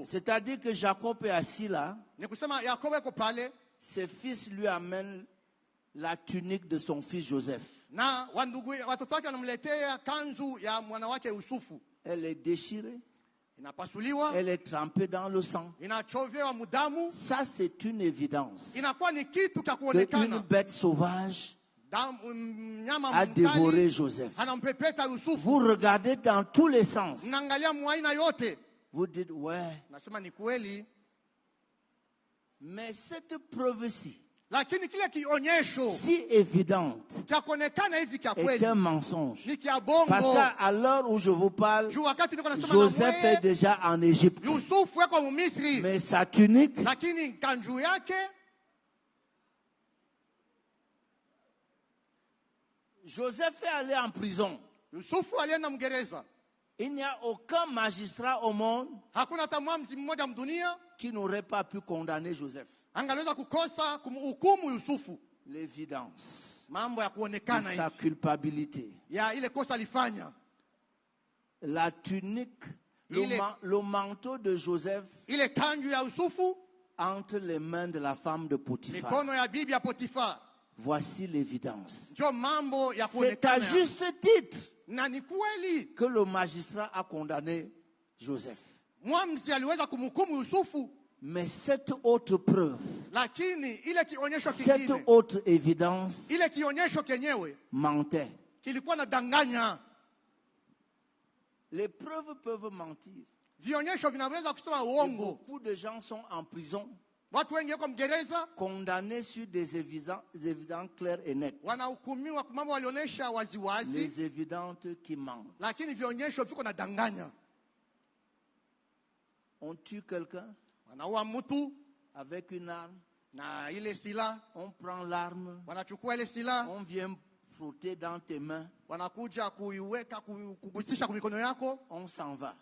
C'est-à-dire que Jacob est assis là. Ses fils lui amènent la tunique de son fils Joseph. Elle est déchirée. Elle est trempée dans le sang. Ça, c'est une évidence qu'une bête sauvage a dévoré Joseph. Vous regardez dans tous les sens. Vous dites, ouais. Mais cette preuve-ci, si évidente, est un mensonge. Parce qu'à l'heure où je vous parle, Joseph est déjà en Égypte. Mais sa tunique, Joseph est allé en prison. Il n'y a aucun magistrat au monde qui n'aurait pas pu condamner Joseph. L'évidence de sa culpabilité. La tunique, le manteau de Joseph entre les mains de la femme de Potiphar. Voici l'évidence. C'est à juste titre que le magistrat a condamné Joseph. Mais cette autre preuve, cette autre évidence mentait. Les preuves peuvent mentir. Et beaucoup de gens sont en prison, condamnés sur des évidences claires et nettes. Les évidentes qui mentent. On tue quelqu'un avec une arme. On prend l'arme. On vient frotter dans tes mains. On s'en va.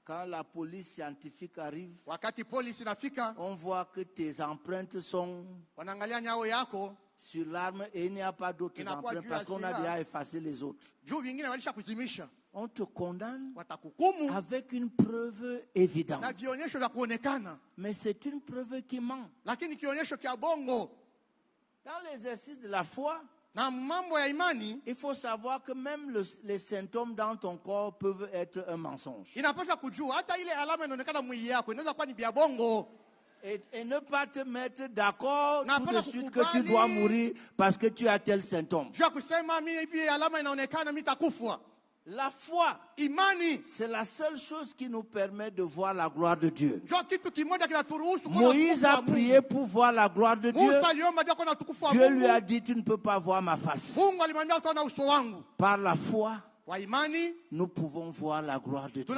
Quand la police scientifique arrive, on voit que tes empreintes sont sur l'arme et il n'y a pas d'autres empreintes parce qu'on a déjà effacé les autres. On te condamne avec une preuve évidente. Mais c'est une preuve qui ment. Dans l'exercice de la foi, il faut savoir que même les symptômes dans ton corps peuvent être un mensonge. Et ne pas te mettre d'accord tout de suite que tu dois mourir parce que tu as tel symptôme. La foi, c'est la seule chose qui nous permet de voir la gloire de Dieu. Moïse a prié pour voir la gloire de Dieu. Dieu lui a dit, tu ne peux pas voir ma face. Par la foi, nous pouvons voir la gloire de Dieu.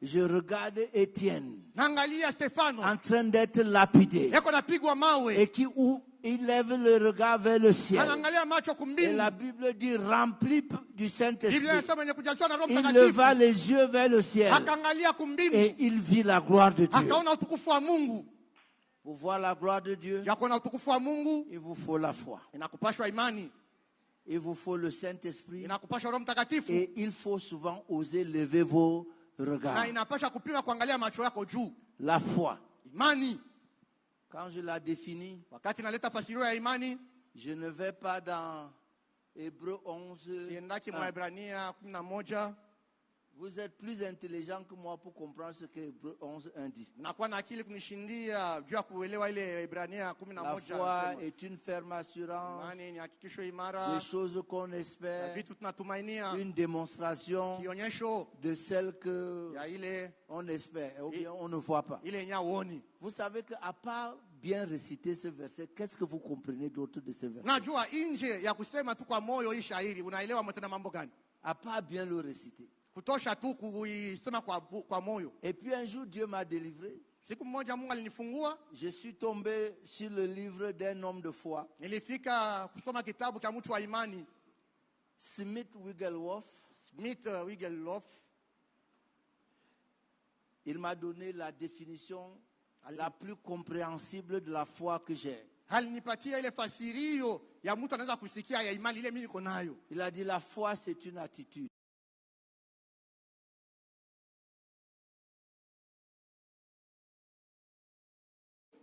Je regarde Étienne en train d'être lapidé et qui il lève le regard vers le ciel. Et la Bible dit rempli du Saint-Esprit. Il leva les yeux vers le ciel. Et il vit la gloire de Dieu. Pour voir la gloire de Dieu, il vous faut la foi. Il vous faut le Saint-Esprit. Et il faut souvent oser lever vos regards. La foi. Quand je la définis, je ne vais pas dans Hébreux 11. Vous êtes plus intelligent que moi pour comprendre ce que Hébreux 11.1 dit. La foi est une ferme assurance des choses qu'on espère, une démonstration de celles qu'on espère ou bien on ne voit pas. Vous savez qu'à part bien réciter ce verset, qu'est-ce que vous comprenez d'autre de ce verset? À part bien le réciter. Et puis un jour, Dieu m'a délivré. Je suis tombé sur le livre d'un homme de foi, Smith Wigglesworth. Il m'a donné la définition la plus compréhensible de la foi que j'ai. Il a dit la foi, c'est une attitude.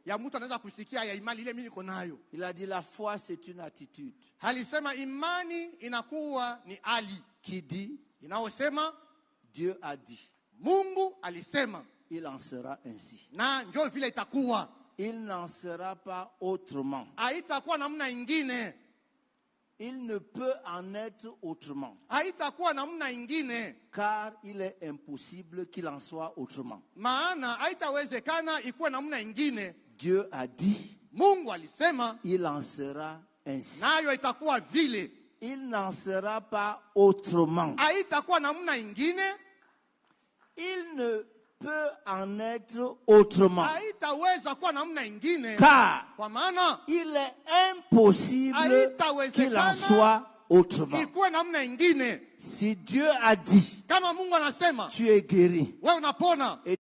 ya mtu anaweza kusikia ya imani ile mimi niko nayo. Il a dit la foi c'est une attitude. Alisema imani inakuwa ni hali. Qui dit, inaosema Dieu a dit. Mungu alisema. Il en sera ainsi. Na ndio vile itakuwa. Il n'en sera pas autrement. Haitakuwa namna ingine. Il ne peut en être autrement. Haitakuwa namna ingine. Car il est impossible qu'il en soit autrement. Maana haitawezekana ikuwe namna ingine. Dieu a dit. Mungu alisema. Il en sera ainsi. Nayo itakuwa vile. Il n'en sera pas autrement. Haitakuwa namna ingine. Il ne peut en être autrement. Car il est impossible qu'il en soit autrement. Si Dieu a dit, tu es guéri. Et